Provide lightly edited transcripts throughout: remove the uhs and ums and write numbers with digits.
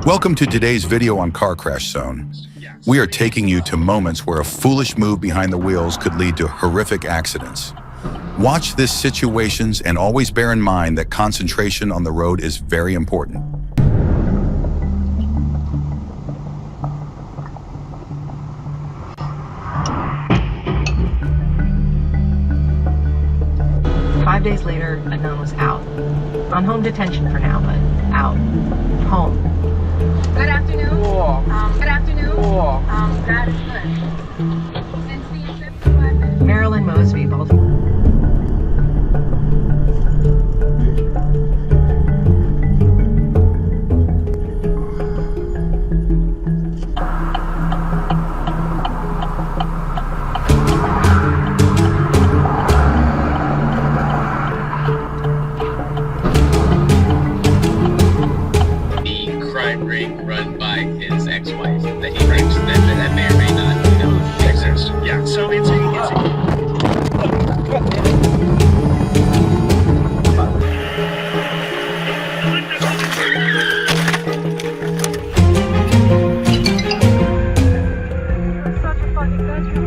Welcome to today's video on Car Crash Zone. We are taking you to moments where a foolish move behind the wheels could lead to horrific accidents. Watch these situations and always bear in mind that concentration on the road is very important. Five days later, Adnan was out. On home detention for now, but out. Home. Good afternoon. Good afternoon. That is good. And see you in 55 minutes. Marilyn Mosby, Baltimore. Ring run by his ex-wife that he thinks that may or may not, exist. Yeah, so it's Such a fucking country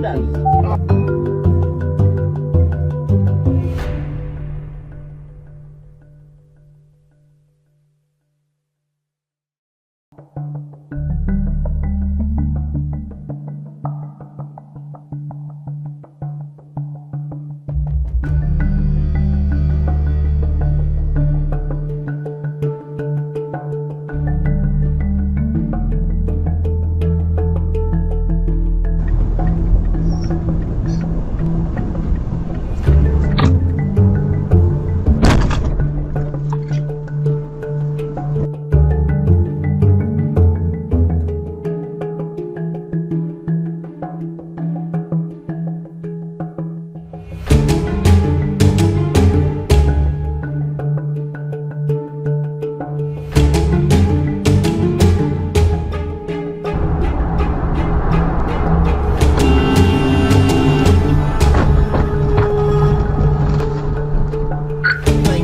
Playing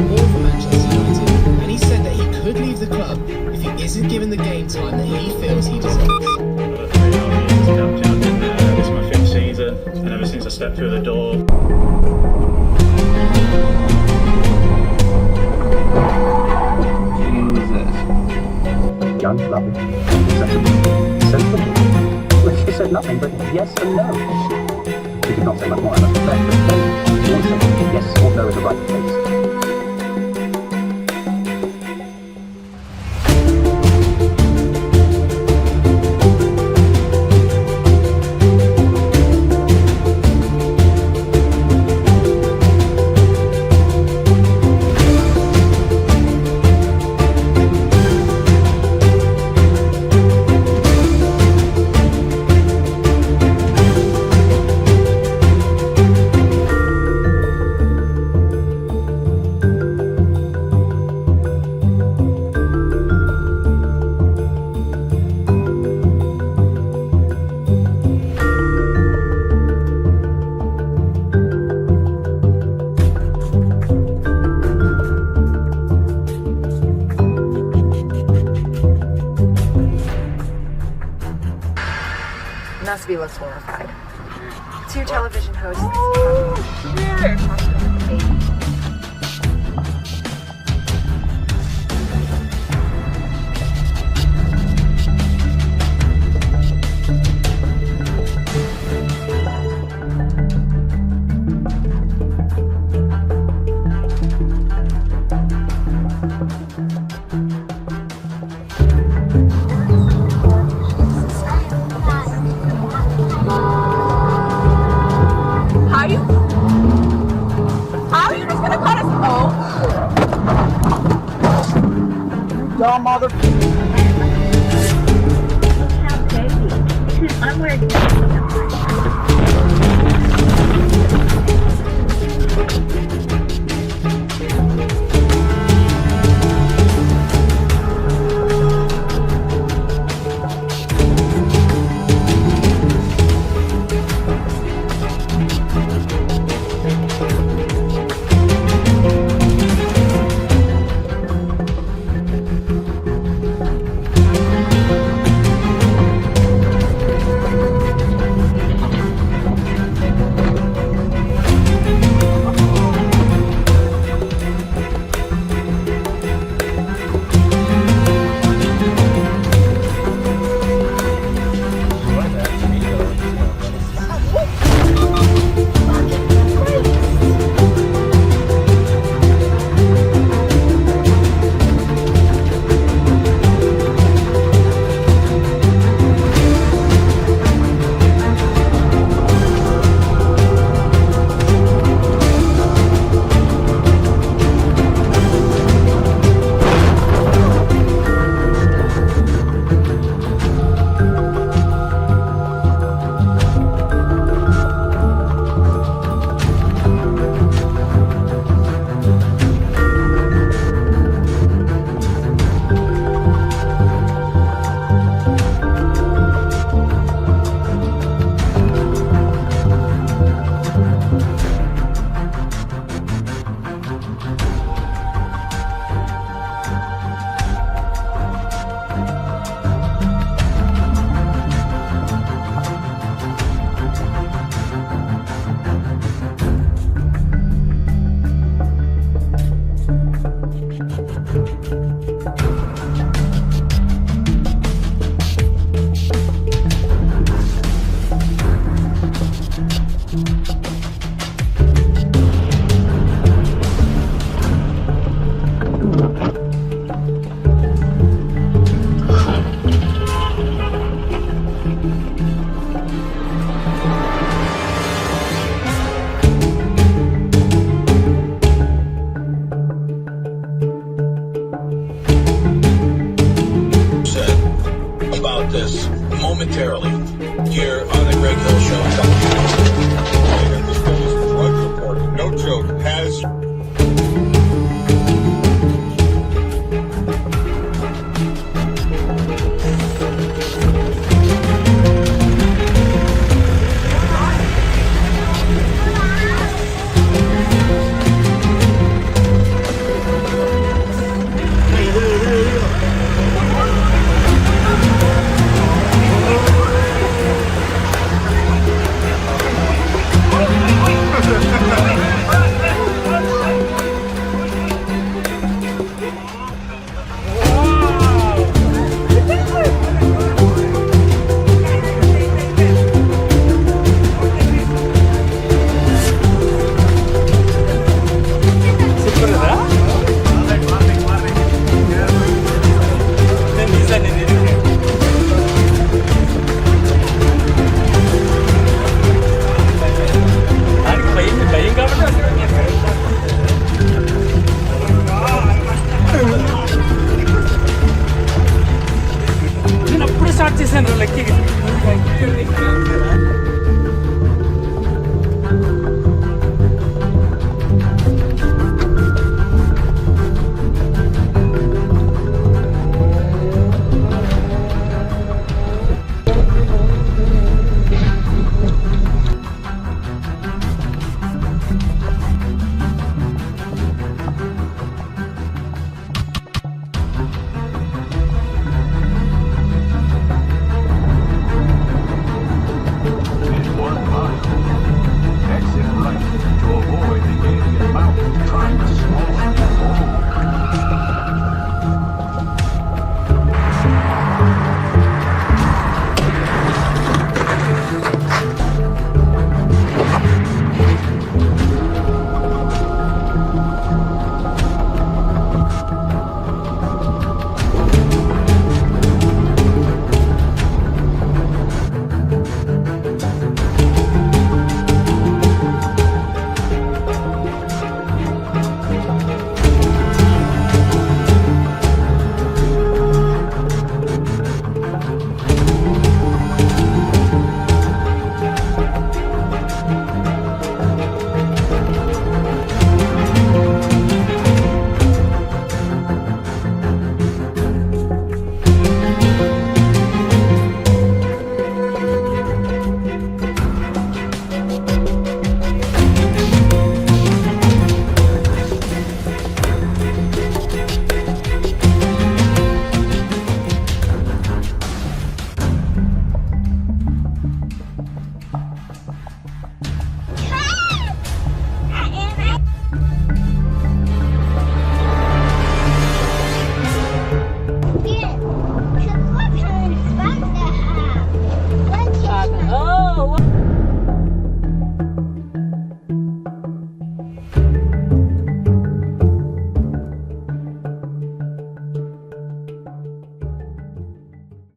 more for Manchester United, and he said that he could leave the club if he isn't given the game time that he feels he deserves. This is my fifth season, and ever since I stepped through the door. Jesus. Young, lovely, accessible, sensible. Well, she said nothing but yes and no. She did not say much more, I must say. She only said yes or no in the right place. Nusby looks horrified. Two television hosts. How are you just gonna cut us? Oh. Dumb mother... How petty. Because I'm wearing